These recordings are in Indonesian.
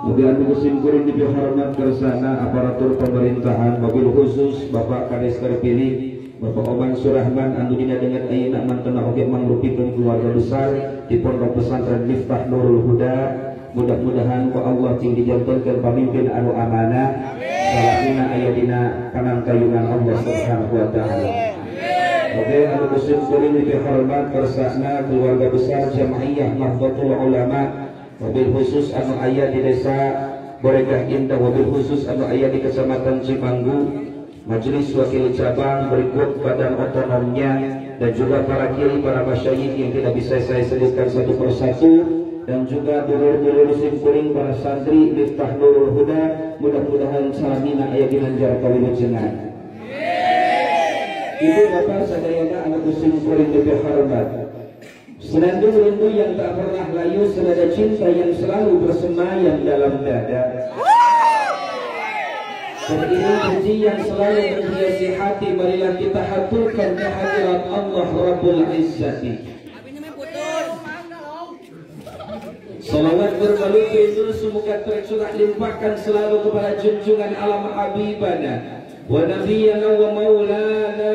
Kemudian kuring di hormat kersana aparatur pemerintahan, mobil khusus Bapak Kades terpilih Bapak Oman Surahman anu dina dengan ayeuna mantena oge mangrupikeun keluarga besar di Pondok Pesantren Miftah Nurul Huda. Mudah-mudahan ku Allah ting dijantonkeun pamimpin anu amanah. Salahina aya dina kanan kayungan Allah Subhanahu wa taala. Oke, anu kuring di hormat kersana keluarga besar Jamaiyah Nahdlatul Ulama, mobil khusus anu aya di desa Boregah Indah, mobil khusus anu aya di Kecamatan Cimanggu, Majelis Wakil Cabang berikut badan otonomnya, dan juga para kiai, para masyayikh yang tidak bisa saya sebutkan satu persatu, dan juga dulur-dulur simkuring para santri Miftah Nurul Huda. Mudah-mudahan salamina aya ginanjar kawilujengan. Ibu bapak sadayana anu simkuring dipihormat, senandung rindu yang tak pernah layu, senada cinta yang selalu bersemayam dalam dada. Beriring puji yang selalu menghiasi hati, marilah kita haturkan kehadirat Allah Rabbul Izzati. Salawat berbalut itu semoga tercurah limpahkan selalu kepada junjungan alam habibana wa nabiyyana wa maulana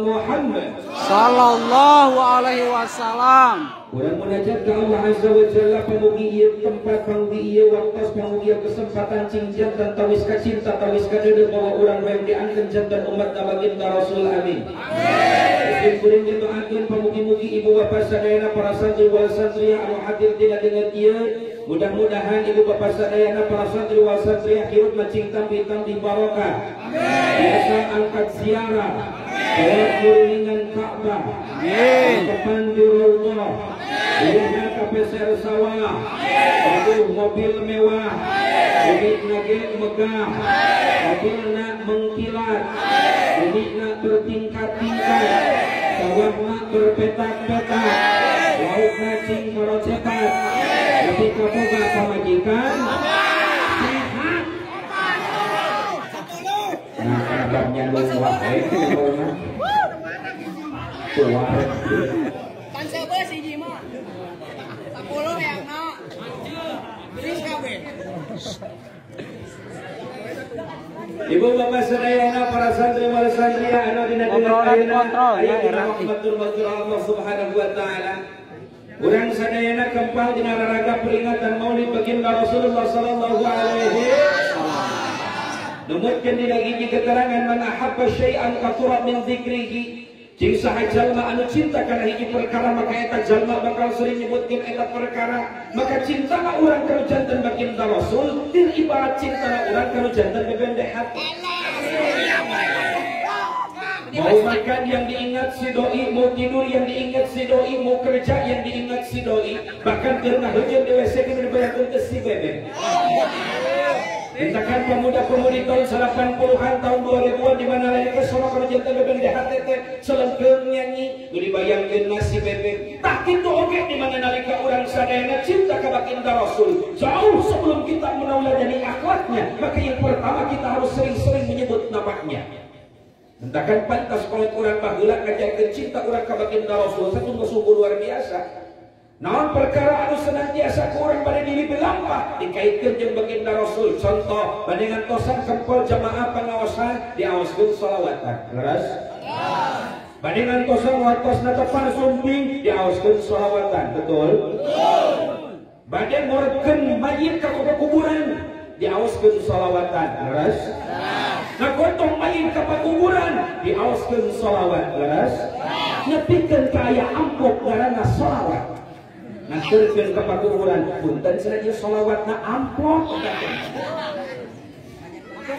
Muhammad sallallahu alaihi wasallam. Urang munajat ka Allah Azza wa Jalla, pamugi ieu tempat, pamugi ieu waktos, pamugi ieu kesempatan cinjan dan tawis ka cinta, tawis ka deudeu bahwa urang hoyong diangkeun jantan umat baginda Rasul. Amin. Amin. Kuring didoakeun pamugi-mugi ibu bapak sadayana para santri wal santriyah anu hadir dina dengan ieu, mudah-mudahan ibu bapak sadayana para santri wal santriyah hirup macing tampi-tampi barokah. Amin. Biasa angkat ziarah, lewat kuringan Ka'bah, depan di Raudhah, Ilahnya kapeser sawah, aduh mobil mewah, mobilna ge megah, mobilna mengkilat, mobilna bertingkat-tingkat, sawahna berpetak-petak, laukna cing marocepat, tapi kaboga pamajikan sehat. Nah kabarnya lu wae tua. Ibu bapak sadayana para santri wal santriyah anu dina rahmatul Allah Subhanahu wa taala. Urang sadayana kempal dina raraga peringatan Maulid baginda Rasulullah sallallahu alaihi wasallam. Numutkeun dina hiji keterangan man ahabba syai'an kathura min dzikrihi. Jing saha jalma anu cinta kana hiji perkara maka eta jalma bakal sering nyebutkeun eta perkara, maka cintana urang kana janten baginda Rasul dir ibarat cintana urang kana janten bebende hati. Mau makan yang diingat si doi, mau tidur yang diingat si doi, mau kerja yang diingat si doi, bahkan pernah hujan di WC kita dibayarkan ke si bebek. Mintakan pemuda-pemudi tahun 80-an, tahun 2000-an di mana lain kesono kana janten bebende hati teh selengkeung nyanyi dibayangkeun nasi bebek. Tah kitu oge di mana nalika urang sadayana cinta ka baginda Rasul, jauh sebelum kita meneladani akhlaknya, maka yang pertama kita harus sering-sering menyebut namanya. Entahkan pantas kalau kurang baheula ngajarkeun cinta urang ka baginda Rasul satu sungguh luar biasa. Naon perkara anu senantiasa kurang pada diri belampah dikaitkeun jeung baginda Rasul. Contoh bandingan tosan kempel jamaah pangaosan diaoskeun shalawatan. Leres? Bandingan tosan watosna tepan sumping diaoskeun shalawatan. Betul? Banding ngorkeun mayit ka kuburan diaoskeun shalawatan. Leres? Nah gotong mayit ka kuburan diaoskeun shalawat. Leres? Nyepikeun ka aya amplop ngaranna shalawat. Nanturkeun ka kuburan punten cenah ieu shalawatna amplop.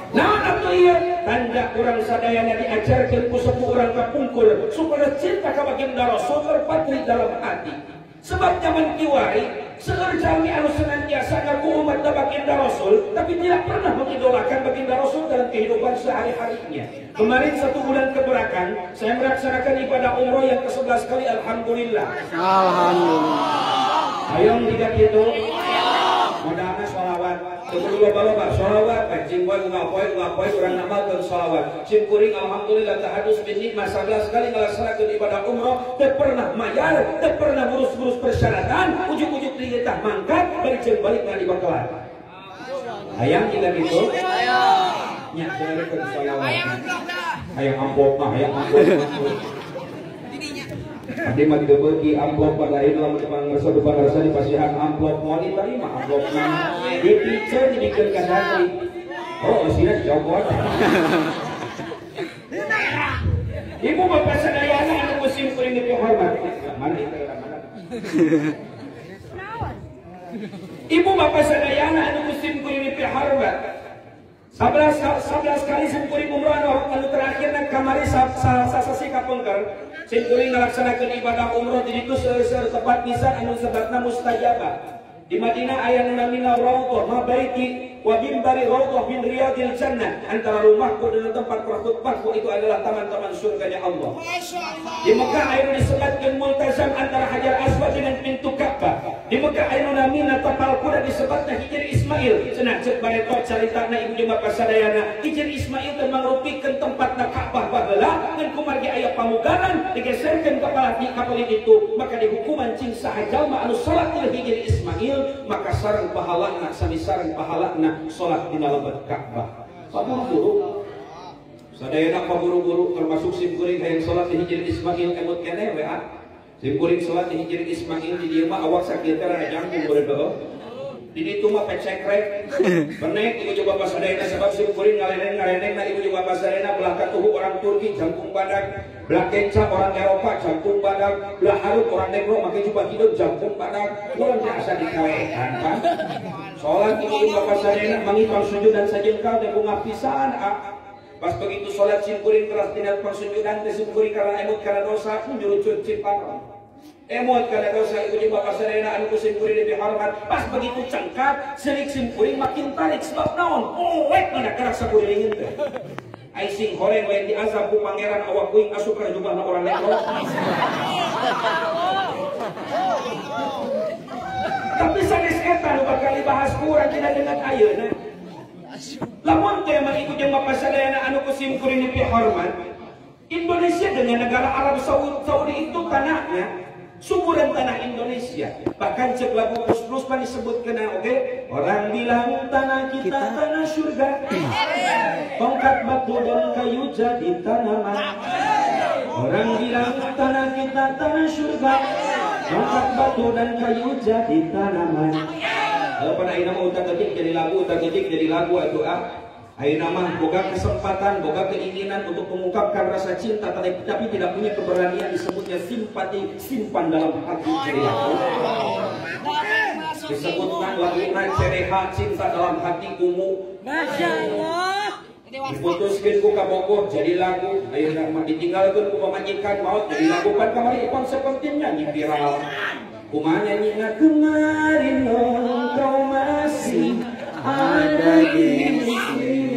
Naon atuh ieu? Tanda urang sadayana diajarkeun ku sepuh urang kapungkur supaya cinta ka baginda Rasul terpatri dalam hati. Sebab zaman kiwari seueur jalmi anu senantiasa ngaku umat baginda Rasul tapi tidak pernah mengidolakan baginda Rasul dalam kehidupan sehari-harinya. Kemarin 1 bulan keberakan saya melaksanakan ibadah umroh yang ke-11 kali. Alhamdulillah. Alhamdulillah. Hayong tidak gitu. Modalna sholawat. Kedua loba-loba sholawat cing poe ngapoe urang ngamalkeun sholawat cing kuring alhamdulillah tahadus bin nikmah 11 kali ngalaksanakeun ibadah umroh teu pernah mayar teu pernah ngurus-ngurus persyaratan ujug-ujug di tah mangkat bari ceuk balik ngadi bakalan hayang juga gitu nya ceureukeun sholawat hayang amplop mah hayang amplop Adi mah tidak bagi amplop pada ini lamun pangarsa di pangarsa di pasihan amplop mau diterima amplopna dipicer dibikeun ka hati. Oh sina cokot. Ibu bapak sadayana anu musim kuring dihormat. Mana itu mana? Ibu bapak sadayana anu musim kuring dihormat. 11 kali simkuring umroh anu terakhir na kamari sasasi kapengker simkuring ngalaksanakeun ibadah umroh di ditu seueur tempat pisan anu sebatna mustajabah. Di Madinah aya nu namina Raudhah mabaiti wa bimbari Raudhah min riyadil jannah, antara rumahku dan tempat berkhutbahku itu adalah taman-taman surganya Allah. Di Mekah aya nu disebatkeun multazam antara Hajar Aswad dengan pintu Ka'bah. Di Mekah aya nu namina tapal kuda disebatna Hijr Ismail. Cenah ceuk bareto caritana ibu jeung bapak sadayana Hijr Ismail teh mangrupikeun tempatna Ka'bah baheula ngan kumargi aya pamugaran digeserkeun ka palit itu maka dihukuman cing saha jalma anu salat ti Hijr Ismail maka sareng pahalana sami sareng pahalana salat dina lebat Ka'bah. Paburu sadayana paburu-buru termasuk simkuring hayang salat di Hijr Ismail emut keneh we simkuring salat di Hijr Ismail di dieu mah awak sakieu teh rada jangkung beureut beuh. Di ditu mah pecekrek benek ibu jeung bapak sadayana sebab simkuring ngaleneng-ngaleneng ibu jeung bapak sadayana belah katuhu orang Turki jangkung badak, belah kenca orang Eropa jangkung badak, belah harut orang negro make jubah hidup jangkung badak. Urang teh asa dikawekan kan. Salat ibu jeung bapak sadayana mangipang sujud dan sajengkal teh bunga pisan pas begitu salat simkuring teras dina pangsujudan teh simkuring karena emut kana dosa njulucut ciparon. Emot kana dosa ibu jeung bapak sadayana anu simkuring lebih hormat pas begitu cengkat serik simkuring makin tarik sebab naon oek mana karak sakuring teh ai sing horeng lain diazab ku pangeran awak kuing asup ka jubahna orang negro. Tapi sanes eta nu bakal dibahas ku urang dina dengan ayeuna lamun teh mah ibu jeung bapak sadayana anu simkuring lebih hormat Indonesia dengan negara Arab Saudi itu tanahnya suburan tanah Indonesia. Bahkan cek lagu terus disebutkan orang bilang tanah kita tanah surga, tongkat batu dan kayu jadi tanaman. Orang bilang tanah kita tanah surga, tongkat batu dan kayu jadi tanaman. Pada ini nama utak ketik jadi lagu itu ayeuna mah boga kesempatan, boga keinginan untuk mengungkapkan rasa cinta tapi tidak punya keberanian disebutnya simpati, simpan dalam hati jadi aku. Disebutkan laguna cereha cinta dalam hati kumu. Masya Allah. Diputuskeun ku ka Bogor jadi lagu, ayeuna mah ditinggalkeun ku pamajikan maot jadi lagu pan kamari konsep pentingnya nyi viral. Kumaha nyanyina kemarin engkau masih ada di sini.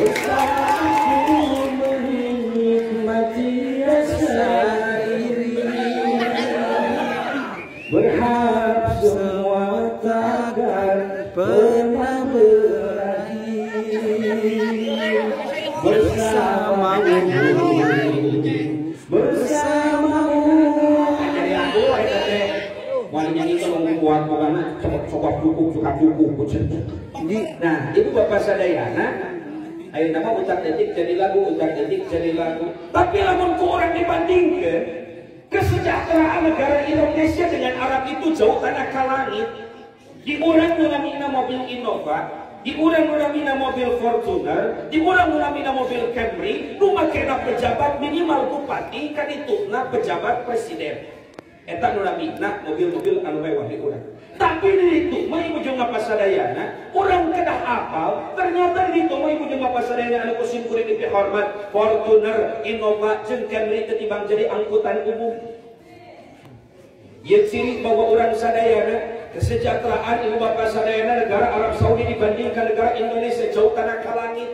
Bersamaku menikmati rasa iri, berharap semua takkan pernah berakhir bersamamu. Wali nyanyi kalau membuat bagaimana coba dukung suka dukung. Nah itu bapak sadayana ayo nama utak detik jadi lagu, utak detik jadi lagu. Tapi lamun ku orang dibandingkan kesejahteraan negara Indonesia dengan Arab itu jauh tanah ka langit. Di urang nu namina mobil Innova, di urang nu namina mobil Fortuner, di urang nu namina mobil Camry, nu makena pejabat minimal bupati kan dituna pejabat presiden. Eta nu namina mobil-mobil anu mewah di urang. Tapi di ditu mah ibu jeung bapak sadayana urang kedah apal ternyata di ditu mah ibu jeung bapak sadayana anu kusimkuring dihormat Fortuner, Innova jeung Camry ketimbang jadi angkutan umum. Ieu ciri bahwa urang sadayana kesejahteraan ibu bapak sadayana negara Arab Saudi dibandingkan negara Indonesia jauh tanah ka langit.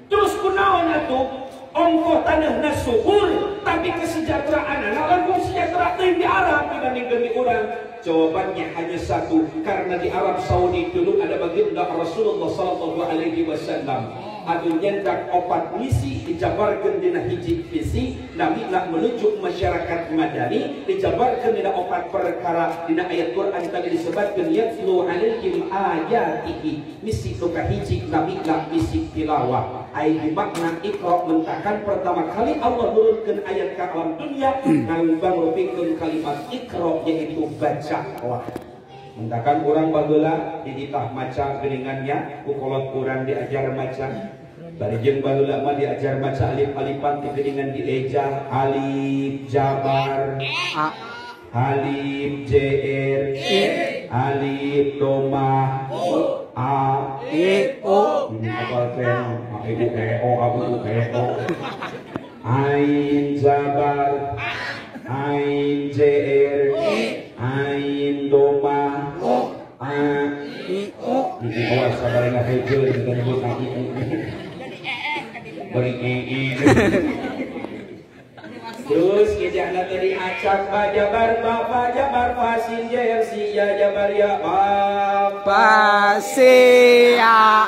Terus kunaon atuh? Ongkoh tanahna subur tapi kesejahteraan lamun sejahtera teh di Arab dibandingkeun di urang. Jawabannya hanya satu, karena di Arab Saudi dulu ada baginda Rasulullah sallallahu alaihi wasallam. Adu nyendak opat misi dijabarkan dina hiji misi Nabi lah menuju masyarakat Madani dijabarkan dina opat perkara dina ayat Quran tadi disebutkan yatlu alaihim ayatihi misi luka hiji Nabi lah misi tilawah ai makna iqra mentakan pertama kali Allah turunkan ayat ke alam dunia nang bangrupikeun kalimat iqra yaitu bacalah. Mentakan orang bageula dititah maca geuningannya kukolot kurang diajar maca barijeng bageula mah diajar maca alif-alifan ti geuningan dieja alif jabar alif jr alif doma a e o apa teh ibu e o ain jabar ain jr ain doma a i o awas sabar enggak hejel kita nyebut i beri i terus ngejahna tadi acak bajabar bapak jabar fasin jersia jabar ya Pasia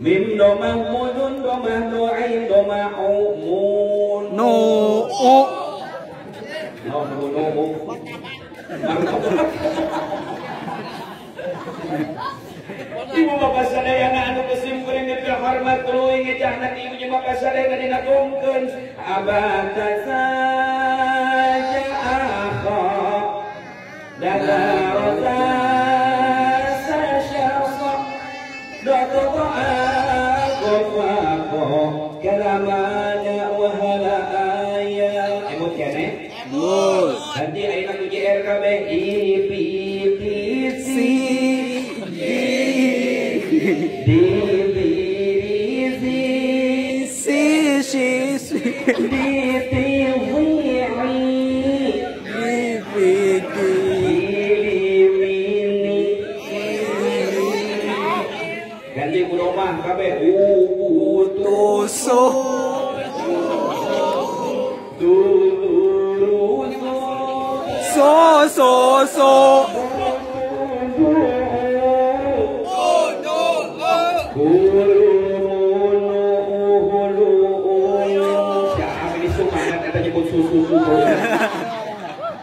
mim domah munun domah nu'ain domah umun no Ibu bapak sadayana anu kesimpulan yang hormat tuluy ngejahna ibu jeung bapak sadayana dina gongkeun abata saja akha dalarata sasyasa dotoqa qafaqo kalamana wa hala aya emot kene mul nanti ayeuna ku JRKB IPTC ganti kudomah kabeh tuso so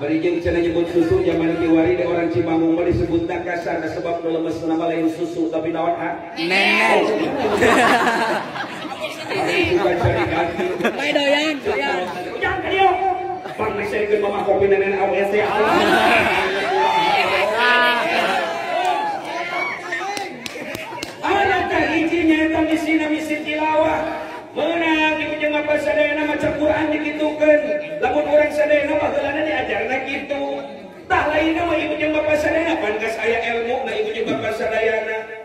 Berijeng cenah nyebut susu zaman kiwari de orang Cimaung mah disebutna kasar sebab nu lemes nama lain susu tapi naon nenek bae doyan ujang ka dieu pan mesekeun mama kopi nenen AWC ana ka hiji nyaeta misi tilawah menang ibu jeung bapak sadayana maca Quran dikitukeun lamun urang sadayana baheulana diajarna kitu tah lainna mah ibu jeung bapak sadayana pan geus aya ilmu na ibu jeung bapak sadayana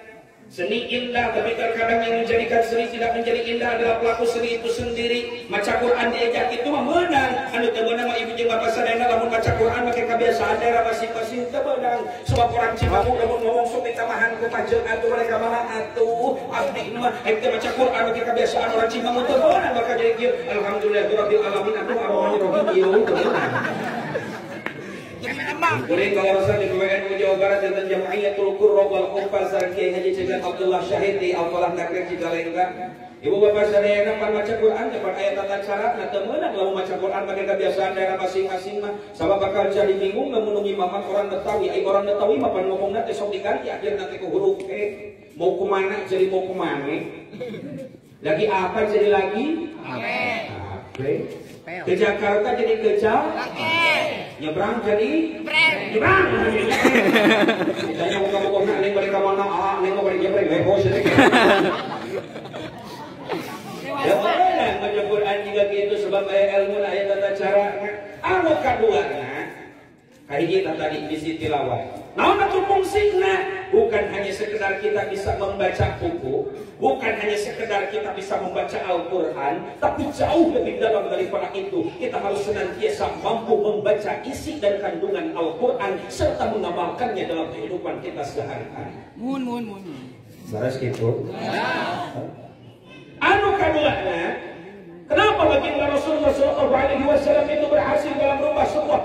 seni indah tapi terkadang yang menjadikan seni tidak menjadi indah adalah pelaku seni itu sendiri maca Quran diajak itu mah menang anu teu meunang mah ibu jeung bapak sadayana lamun maca Quran make kebiasaan daerah masing-masing teu meunang sebab orang Cimaung lamun ngomong sok ditamahan ku pajeung atuh mereka mah atuh abdi mah aing teh maca Quran make kebiasaan orang Cimaung teu meunang maka jadi kieu alhamdulillahirabbil alamin atuh arwahani rohim ieu teu meunang Kuring kawasan di PWNU Jawa Barat dan Jam'iyatul Qurra wal Hufaz Kiai Haji Cegan Abdullah Syahid di Al-Falah Nagreg Cicalengka. Ibu bapak sadayana pan maca Quran depan ayat tata cara na teu meunang lamun maca Quran bagi kebiasaan daerah masing-masing mah sabab bakal jadi bingung lamun ngimaman orang Betawi ai orang Betawi mah pan ngomongna teh sok diganti akhirna teh ku huruf e mau kumana jadi mau kumane lagi apa jadi lagi ape ke Jakarta jadi ke nyebrang jadi nyebrang ditanya muka-muka neng balik ke mana neng mau balik nyebrang bebas ya boleh baca Quran juga gitu sebab ilmu ayat tata cara anu kaduana kahiji tadi bisi tilawah naon atuh fungsina bukan hanya sekedar kita bisa membaca buku bukan hanya sekedar kita bisa membaca Al-Quran tapi jauh lebih dalam daripada itu kita harus senantiasa mampu membaca isi dan kandungan Al-Quran serta mengamalkannya dalam kehidupan kita sehari-hari saras gitu anu kaduana kenapa baginda Rasulullah SAW itu berhasil dalam merubah sebuah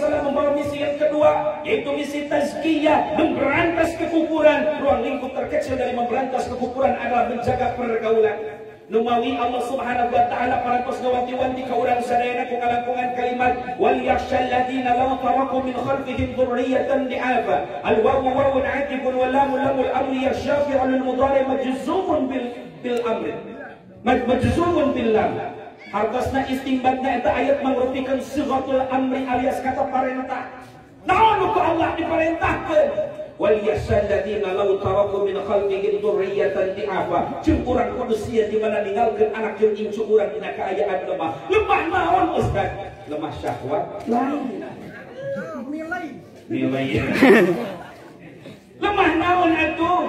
Wasallam membawa misi yang kedua, yaitu misi tazkiyah, memberantas kekufuran. Ruang lingkup terkecil dari memberantas kekufuran adalah menjaga pergaulan. Numawi Allah Subhanahu wa taala parantos ngawanti-wanti ka urang sadayana ku ngalangkungan kalimat wal yakhshal ladina law taraku min khalfihim dhurriyatan di'afa. Al wawu wawun 'atibun wal lamu lamul amri yashafi al mudhari majzumun bil amri. Majzumun bil lam. Hartasna istimbatna eta ayat mangrupikan sighatul amri alias kata perintah. Naon ku Allah diperintahkeun? Wal yasaddatina law taraku min khalfihim dzurriyyatan di'afa. Jeung urang kudu sia di mana ninggalkeun anak jeung incu urang dina kaayaan lemah. Lemah naon Ustaz? Lemah syahwat lain. Nilai. Lemah naon atuh?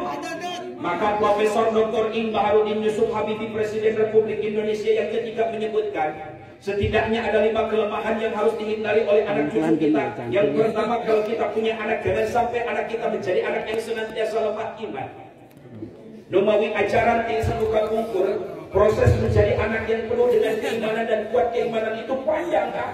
Maka Profesor Dr. Ing Baharudin Yusuf Habibie Presiden Republik Indonesia yang ketiga menyebutkan setidaknya ada 5 kelemahan yang harus dihindari oleh anak cucu kita. Yang pertama, kalau kita punya anak, jangan sampai anak kita menjadi anak yang senantiasa lemah iman. Numawi ajaran yang sebuka kungkur, proses menjadi anak yang penuh dengan keimanan dan kuat keimanan itu panjang kan?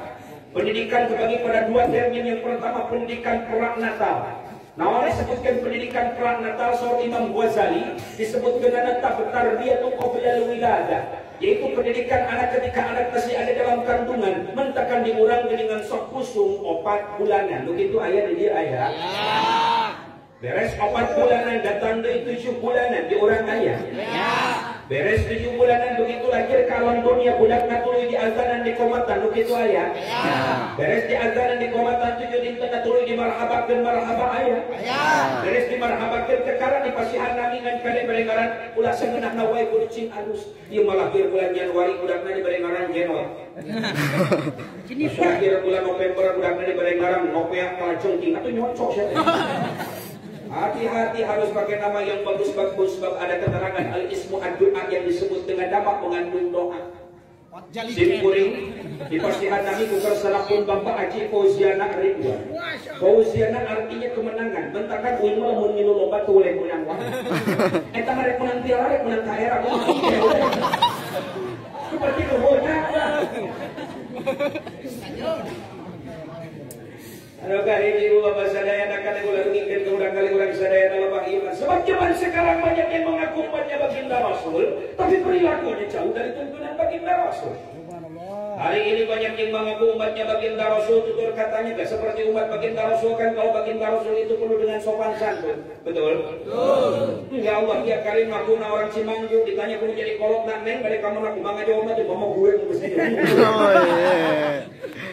Pendidikan terbagi pada 2 termin. Yang pertama, pendidikan prenatal. Nah, disebutkan pendidikan prenatal soal Imam Ghazali disebutkan anak tarbiyatu qabla al-wiladah, yaitu pendidikan anak ketika anak masih ada dalam kandungan, mentakan diurang dengan sok kusum 4 bulanan. Begitu ayat di dia ayat. Beres 4 bulanan datang dari 7 bulanan diurang ayat. Beres 7 bulanan begitu lahir kalon dunia budak natului di azanan di komatan begitu ayat. Beres di azanan di komatan 7 dinten natului di marhabakeun marhaba ayat. Beres di marhabakeun kekara di pasihan namingan kade berengaran ulah seuneuhna wae kudu cing alus. Ieu mah lahir bulan Januari budakna di berengaran Jenol. Lahir bulan November budakna di berengaran Nopea kalajengking atuh nyocok sia. Hati-hati harus pakai nama yang bagus-bagus sebab ada keterangan al-ismu ad-du'a yang disebut dengan nama mengandung doa. Sim kuring di pasihan nami kukar salapun Bapak Haji Fauziana Ridwan. Fauziana artinya kemenangan. Bentakan uing mah mun ngilu lomba teu boleh menang wae. Eta mah rek menang piala rek menang daerah. Seperti nuhunna. Ano kali ibu bapak sadayana kali ulah rugikeun ka urang kali urang sadayana lemah iman. Sebab zaman sekarang banyak yang mengaku umatnya baginda Rasul, tapi perilakunya jauh dari tuntunan baginda Rasul. Hari ini banyak yang mengaku umatnya baginda Rasul, tutur katanya gak seperti umat baginda Rasul kan. Kalau baginda Rasul itu penuh dengan sopan santun. Betul? Ya Allah, tiap kali makuna orang Cimanggu ditanya kudu jadi kolot nak neng, balik kamu nak kumanga jawabnya tuh mama gue mesti.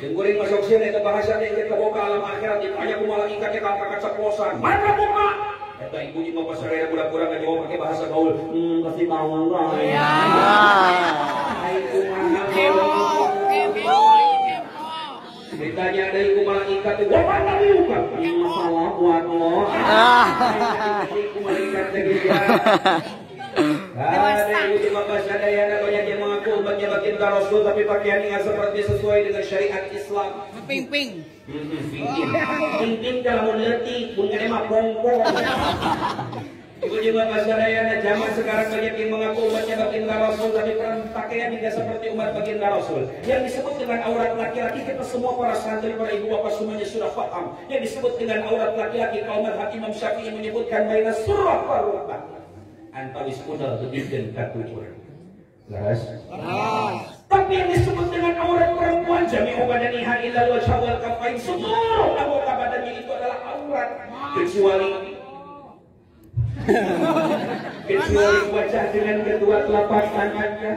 Yang kuring masuk sini itu bahasa yang kita boga alam akhirat ditanya kumaha ikatnya kakak ceplosan. Mana muka? Kata ibu di mama saraya pura-pura ngajawab pakai bahasa gaul. Kasih tahu enggak? Ya. Itu mahal. Ditanya dari kumaha ikat itu apa tadi bukan? Masalah buat lo. Kumaha ikat gitu ya. Ada ibu di mama sadayana banyak yang mengaku umatnya baginda Rasul tapi pakaiannya seperti sesuai dengan syariat Islam. Ping-ping. Ping-ping dalam letih, mungkin mah pongpong. Ibu di mama sadayana zaman sekarang banyak yang mengaku umatnya baginda Rasul tapi pakaian tidak seperti umat baginda Rasul. Yang disebut dengan aurat laki-laki kita semua para santri, para ibu bapak semuanya sudah paham. Yang disebut dengan aurat laki-laki kaum mazhab Imam Syafi'i menyebutkan baina surah wa rukbah. Antawis udal begitu katutur. Jelas? Tapi yang disebut dengan aurat perempuan jami'u badaniha illa wajha wal kafain, seluruh anggota badannya itu adalah aurat kecuali wajah dengan kedua telapak tangannya.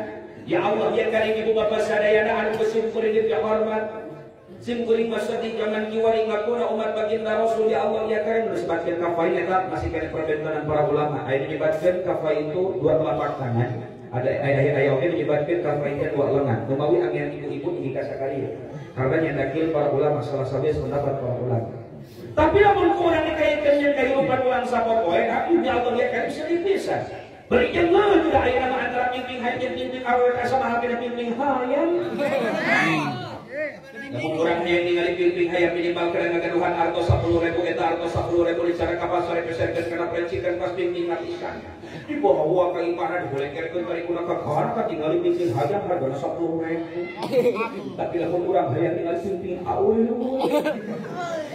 Ya Allah, ya karim ibu bapak sadayana anu besim kuring hormat. Sim kuring masadi zaman kiwari ngakuna umat baginda Rasul. Ya Allah, ya karim disebutkan kafain eta masih kena perbentanan para ulama. Aya disebutkan kafain itu 2 telapak tangan. Ada ayat oke disebutkan kafain itu 2 lengan. Numawi angian ibu-ibu indika sakali. Karena yang dakil para ulama salah satu pendapat para ulama. Tapi namun kurang dikaitkan yang kehidupan ulang sapopoe, aku ya Allah ya karim sedih bisa. Berikan lah tidak ada nama antara pimpin hayan pimpin awal sama hati pimpin hayan. Namun orang yang ningali pimping hayam minimal kena ngagaduhan arto 10.000 eta arto 10.000 dicara ka pasar peserkeun kana pencikan pas pimping ngatisan. Di bawah ka ipana dibolehkeun kali kuna ka kawan ka tinggal pimping hayam hargana 10.000. Tapi lamun urang hayam tinggal pimping aul.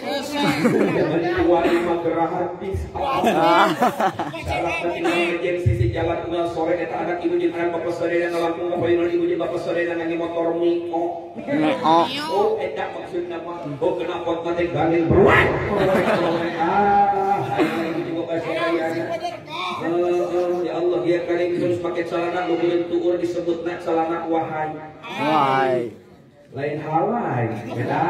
Jadi wali mah gerah artis. Salah emergensi si jalan tengah sore eta anak ibu jeung anak bapak sadaya ngalampung ka poin ibu jeung bapak sadaya ngangi motor Mio. Oh eta maksudna mah oh kena pot mate ganil beruang. Ibu jeung bapak sadaya. Ya Allah dia kali terus pakai celana nu buleun tuur disebutna celana wahai. Wahai. Lain Hawaii, beda.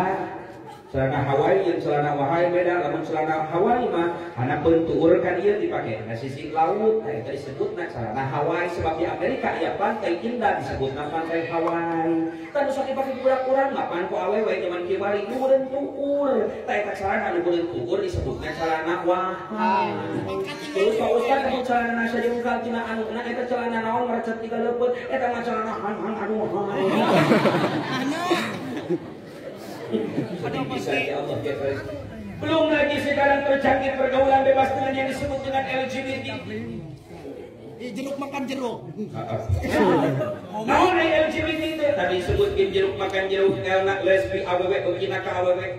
Celana Hawaii yang celana wahai beda. Lamun celana Hawaii mah anak bentuur kan ieu dipake na sisi laut, eta disebutna celana Hawaii sebab di Amerika aya pantai indah disebutna pantai Hawaii. Tanu sok dipake budak urang mah pan ku awewe zaman kieu bari nu beureun tuur. Tah eta celana nu beureun tuur disebutna celana wahai. Terus Pak Ustaz anu celana saja ungkal tina anu na eta celana naon merecet 3 leupeut eta mah celana han anu wahai. Bisa ya Allah ya Tuhan. Belum lagi sekarang terjangkit pergaulan bebas dengan yang disebut dengan LGBT. Jeruk makan jeruk. Naon LGBT itu? Tadi disebutkan jeruk makan jeruk, elna lesbi awewe begina ka awewe.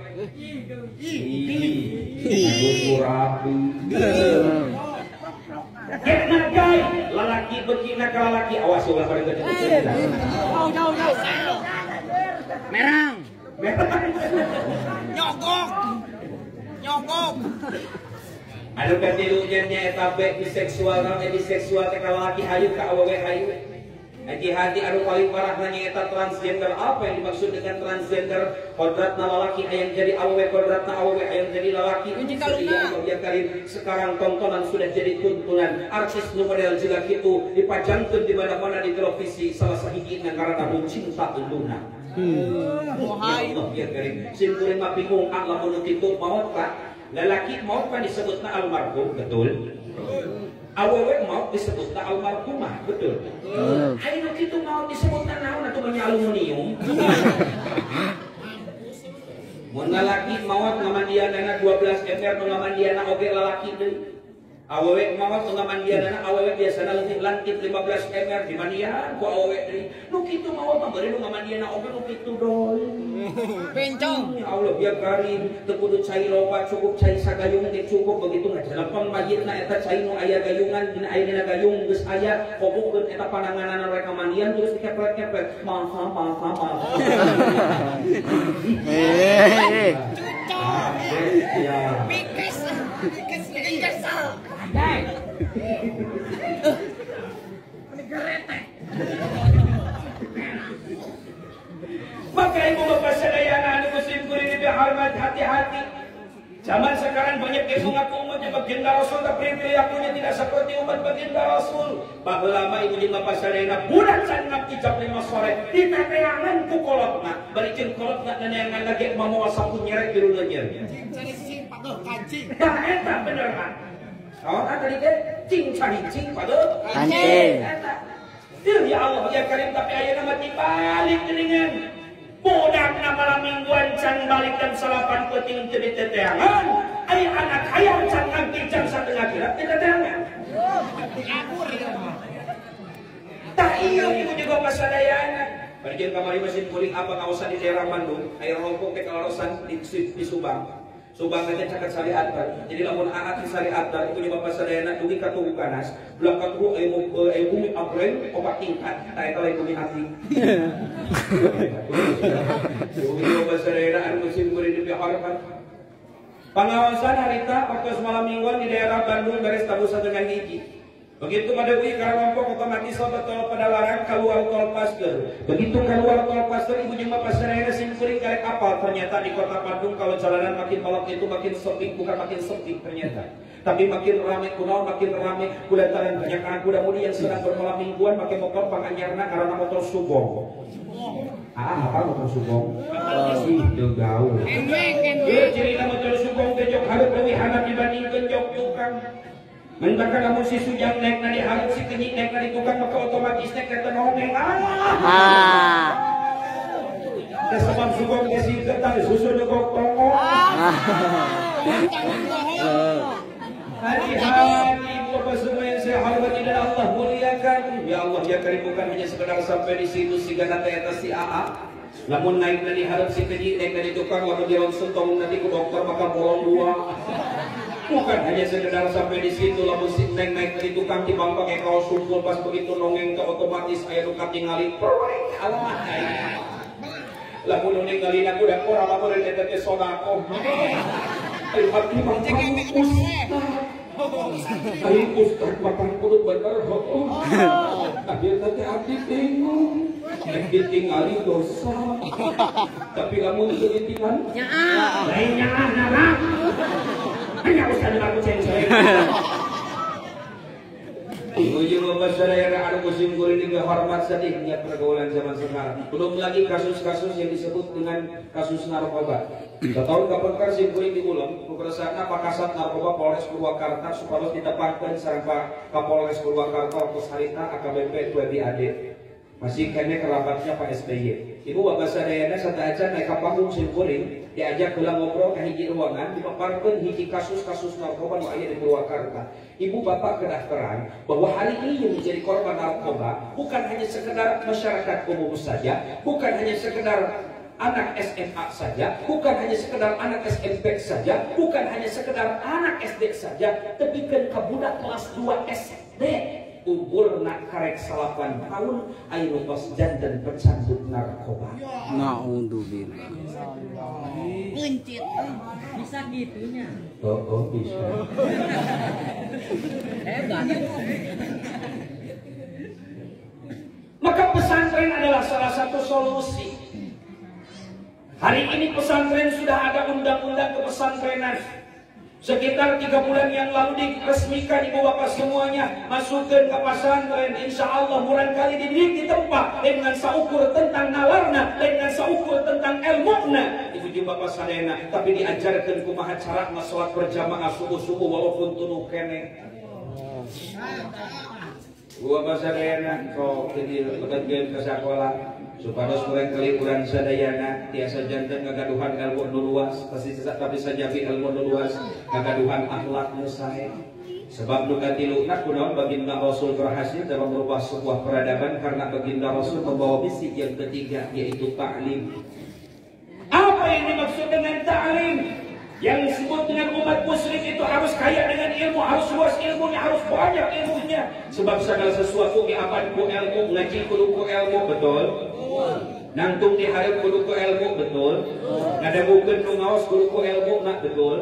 Rapi. Ketna gay, lalaki begina ka lalaki, awas ulah pada gede. Jauh. Merang. Nyogok. Anu katilunya eta biseksual naon biseksual teh lalaki hayu ka awewe hayu. Hati-hati anu paling parah nanya eta transgender. Apa yang dimaksud dengan transgender? Kodratna lalaki hayang jadi awewe, kodratna awewe hayang jadi lalaki. Ya kali sekarang tontonan sudah jadi tuntunan. Artis nu model juga kitu dipajangkeun di mana-mana di televisi salah sahijina karena cinta euluna. Ya Allah ya karim. Simkuring mah bingung lamun kitu maot ka. Lalaki maot kan disebutna almarhum, betul? Awewe maot disebutna almarhumah, betul? Hayu kitu maot disebutna naon atuh nya aluminium. Mun lalaki maot ngamandianana 12 ember nu ngamandiana oge lalaki deui. Awewe maot nu ngamandianana awewe biasana leutik lantik 15 ember dimandian ku awewe deui. Nu kitu maot mah beureun nu ngamandiana oge nu kitu deui. Bencong. Ya Allah biar karim teu kudu cai loba cukup cai sagayung teh cukup begitu ngajalepeng majirna eta cai nu aya gayungan dina ayeuna gayung geus aya kobokeun eta pananganan rek mandian terus dikepret-kepret maaf. Ya. Pikes. Maka ibu bapak sadayana anu muslim kuring dihormat hati-hati. Zaman sekarang banyak yang mengaku umatnya baginda Rasul tapi perilakunya tidak seperti umat baginda Rasul. Baheula mah ibu bapak sadayana budak can ngap ijab 5 sore diteteangan ku kolotna. Balikeun kolotna neangan lagi mau sapu nyerek jero leunyeun. Cari cing paduh kancing. Tah eta bener kan. Oh, tadi teh cing cari cing paduh Kancing. Ya Allah ya Karim tapi ayeuna mah dibalik geuningan. Budak na malam mingguan can balik jam 8 peuting teu diteteangan. Aya anak hayang can ngangki jam 1 kira diteteangan. Ngabur ieu mah. Tah ieu ibu juga pasadayana. Bari kamari mesin kuring apa kawasan di daerah Bandung, aya rompong teh kawasan di Subang. Subang teh caket syariat. Jadi lamun aat di syariat itu di bapak sadayana dugi ka tugu ganas, belakang tugu aya bumi apreng 4 tingkat, tah eta lain bumi ati. Dugi bapak sadayana anu musim kuring dipihormat. Pengawasan harita waktu malam mingguan di daerah Bandung beres tabu 1 dengan hiji. Begitu madeuwi ka rompong otomatis tol pada larang keluar tol Pasteur. Begitu keluar tol Pasteur ibu jeung bapak sadayana simkuring karek apal ternyata di kota Bandung kalau jalanan makin malam itu makin sepi, bukan makin sepi ternyata. Tapi makin ramai kunaon makin ramai kulantaran banyak anak muda-mudi yang sedang bermalam mingguan pakai motor panganyarna karena motor subong. Apa motor subong? Itu gaul. Cerita motor subong teh jok hareup leuwih handap dibandingkeun jok tukang. Mentaka namun si sujang naik na diharap si kenyik naik na di tukang maka otomatis naik na tenongeng. Sebab subong ke si ketang susu nyokok Hati-hati Bapak semua yang saya hormati dan Allah muliakan. Ya Allah ya Karim, bukan hanya sekedar sampai di situ sehingga nanti atas si AA. Namun naik dari harap si keji, naik dari tukang, lalu dia langsung tolong nanti ke dokter maka bolong dua. Bukan hanya sekedar sampai di situ, lalu si naik dari tukang di bang pakai kaos sumpul, pas begitu nongeng ke otomatis air luka tinggalin. Allah. Lalu ninggalin aku dan orang aku dan teteh sodako. Ayo hati mampus. Ayo Ustaz makan kulit bener. Akhir tadi abdi bingung. Ditinggali dosa. Tapi kamu ditinggal. Lainnya anak. Hanya Ustaz aku ceng-ceng. Ujung Bapak Saudara anu musim kuring juga hormat sedihnya pergaulan zaman sekarang. Belum lagi kasus-kasus yang disebut dengan kasus narkoba. Setahun kapan sim kuring diulang, keresana Pakasat Narkoba Polres Purwakarta supaya ditepatkan sareng Kapolres Purwakarta waktu harita AKBP Twebi Ade. Masih kene kerabatnya Pak SBY. Ibu Bapak sadayana sadaacan naik ka panggung sim kuring diajak heula ngobrol ka hiji ruangan dipaparkeun hiji kasus-kasus narkoba nu aya di Purwakarta. Ibu Bapak kedah terang bahwa hari ini yang menjadi korban narkoba bukan hanya sekedar masyarakat umum saja, bukan hanya sekedar anak SMA saja, bukan hanya sekedar anak SMP saja, bukan hanya sekedar anak SD saja, tapi kan kabudak kelas 2 SD. Umurna karek 8 tahun ayo tos jantan pecandu narkoba. Naudzubillah. Buncit. Bisa gitunya. Oh bisa. Hebat. Maka pesantren adalah salah satu solusi. Hari ini pesantren sudah ada undang-undang kepesantrenan. Sekitar 3 bulan yang lalu diresmikan Ibu Bapak semuanya masukkan ke pesantren. Insya Allah murang kali dididik di tempat dengan saukur tentang nalarna, dengan saukur tentang ilmuna. Ibu Bapak sadayana, tapi diajarkan kumaha cara salat berjamaah subuh-subuh walaupun tunu kene. Gua bahasa dayana kok jadi bagian ke sekolah supados kurang kali kurang sadayana tiasa jantan ngagaduhan ilmu nu luas tapi sajabi ilmu nu luas ngagaduhan akhlak nu sae sebab nu katiluna kunaon baginda Rasul berhasil dalam merubah sebuah peradaban karena baginda Rasul membawa misi yang ketiga yaitu ta'lim. Apa yang dimaksud dengan ta'lim? Yang disebut dengan umat muslim itu harus kaya dengan ilmu, harus luas ilmunya, harus banyak ilmunya. Sebab segala sesuatu diapan ku ilmu, ngaji kudu ku ilmu, betul? Nangtung diharap kudu ku ilmu, betul? Ngadagukeun nu ngaos kudu ku ilmu, nak betul?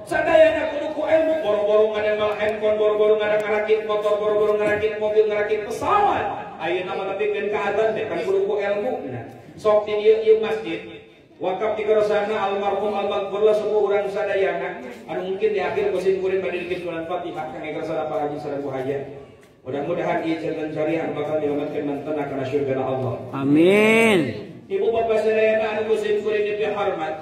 Sadayana kudu ku ilmu, boro-boro ngadengel handphone, boro-boro ngarakit motor, boro-boro ngarakit mobil, ngarakit pesawat. Ayeuna mah nepikeun ka adzan teh kan kudu ku ilmu. Sok di dieu masjid wakaf di kerasana almarhum almaghfurlah semua orang sadayana anu mungkin di akhir musim kuring pada dikit bulan Fatihah kang kerasana Pak Haji sareng Bu Haja. Mudah-mudahan ieu jalan syariah bakal dilamatkeun manten kana surga Allah. Amin. Ibu Bapak sadayana anu musim kuring dipihormat.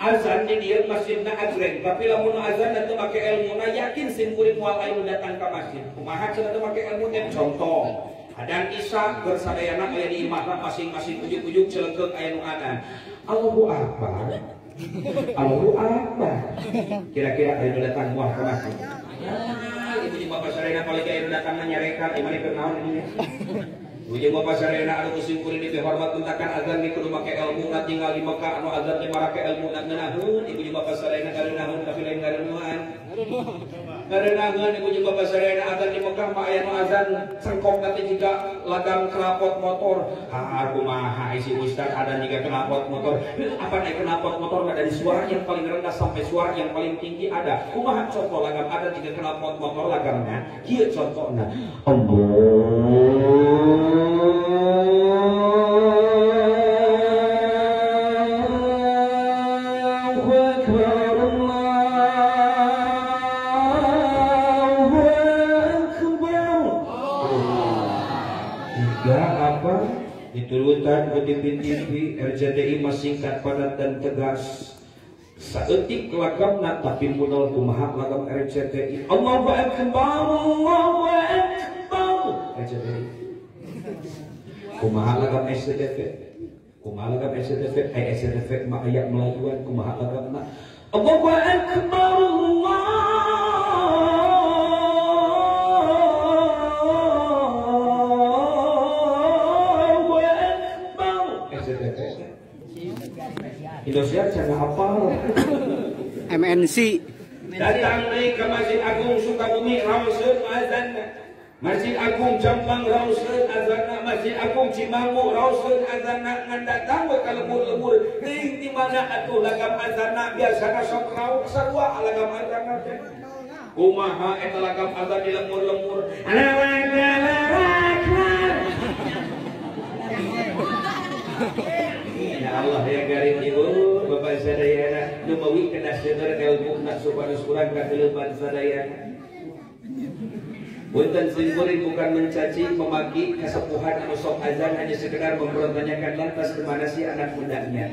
Azan di dieu masjidna agreng, tapi lamun azan teu make ilmuna yakin sim kuring moal aya datang ka masjid. Kumaha cenah teu make ilmu teh contoh. Adan Isya bersadayana aya di imahna masing-masing ujuk-ujuk celengkeung aya nu adan. Allahu Akbar. Allahu Akbar. Kira-kira aya nu datang moal ka masjid. Ibu Bapak sadayana paling aya nu datang nyarekan imani kenaon ini. Ujung Bapak sadayana anu musim kuring dihormat tentakan azan di kudu make ilmu na tinggal di Mekah anu azan teh marake ilmu na ngeunaheun. Ibu Bapak sadayana gareunaheun tapi lain gareunahan. Karena ibu juga Bapak sadayana azan di Mekah mah aya nu azan sengkok nanti juga ladang knalpot motor. Kumaha isi Ustaz ada juga knalpot motor. Apa naik knalpot motor dari suara yang paling rendah sampai suara yang paling tinggi ada. Kumaha contoh lagam ada juga knalpot motor lagamnya. Kieu contohna. Diturutan ke TV RCTI singkat padat dan tegas. Saeutik lagamna tapi munal kumaha lagam RCTI. Allahu Akbar, Allahu Akbar. RCTI. Kumaha lagam SCTV? Kumaha lagam SCTV? SCTV mah aya Melayuan kumaha lagamna? Allahu akbar Allahu akbar. Indonesia jangan hafal. MNC. Datang naik ke Masjid Agung Sukabumi, rauskeun azanna. Masjid Agung Jampang, rauskeun azanna. Masjid Agung Cimamu, rauskeun azanna. Ngan datang we ka lembur-lembur teuing di mana atuh lagam azanna biasana sok rauk sarua lagam azanna teh. Kumaha eta lagam azan di lembur-lembur. Allahu akbar. Ya Allah ya garing ibu bapak sadayana nu meuli kana seueur ilmu nak supados urang kateulepan sadayana. Punten simkuring bukan mencaci memaki kesepuhan anu sok azan, hanya sekedar mempertanyakan lantas kemana si anak mudanya.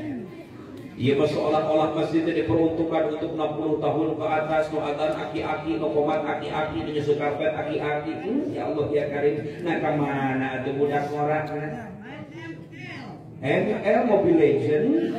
Ieu mah seolah-olah masjid diperuntukkan untuk 60 tahun ke atas, nu adzan aki-aki, nu qomat aki-aki, nu nyusu karpet aki-aki. Ya Allah ya karim, nah ka mana atuh budak ngorakna? ML Mobile Legend.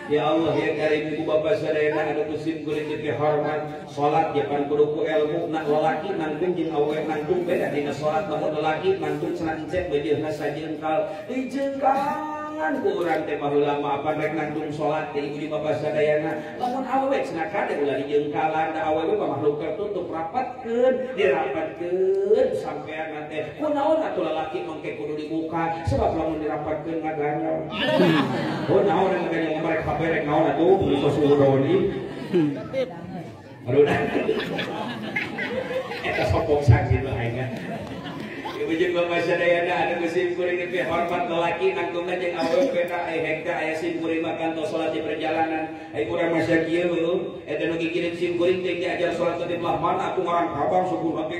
Ya Allah ya karim ibu bapak sadayana anu kusim kuring teu hormat salat japan kudu ku ilmu nak lalaki nangtung jeung awewe nangtung beda dina salat lamun lalaki nangtung cenah encet bejeuna sajeungkal jeungkangan ku urang teh baheula mah apa rek nangtung salat teh ibu bapak sadayana lamun awewe cenah kade ulah dijeungkalan da awewe mah makhluk tertutup rapatkeun dirapatkeun sampean teh kunaon atuh lalaki mangke kudu dibuka sebab lamun dirapatkeun ngaganyol. Oh naon ngaganyol mereka berek naon atuh beli sosudoni. Aduh dah. Eta sopong sakit lah aing. Ibu jeung bapak sadayana anu kusim kuring teh hormat lelaki nangtungna jeung awewe beda hekta aya sim kuring makan tos salat di perjalanan. Ai urang masa kieu heuh eta nu gigireun sim kuring teh diajar salat teh belah mana atuh ngarang kabang suku mati.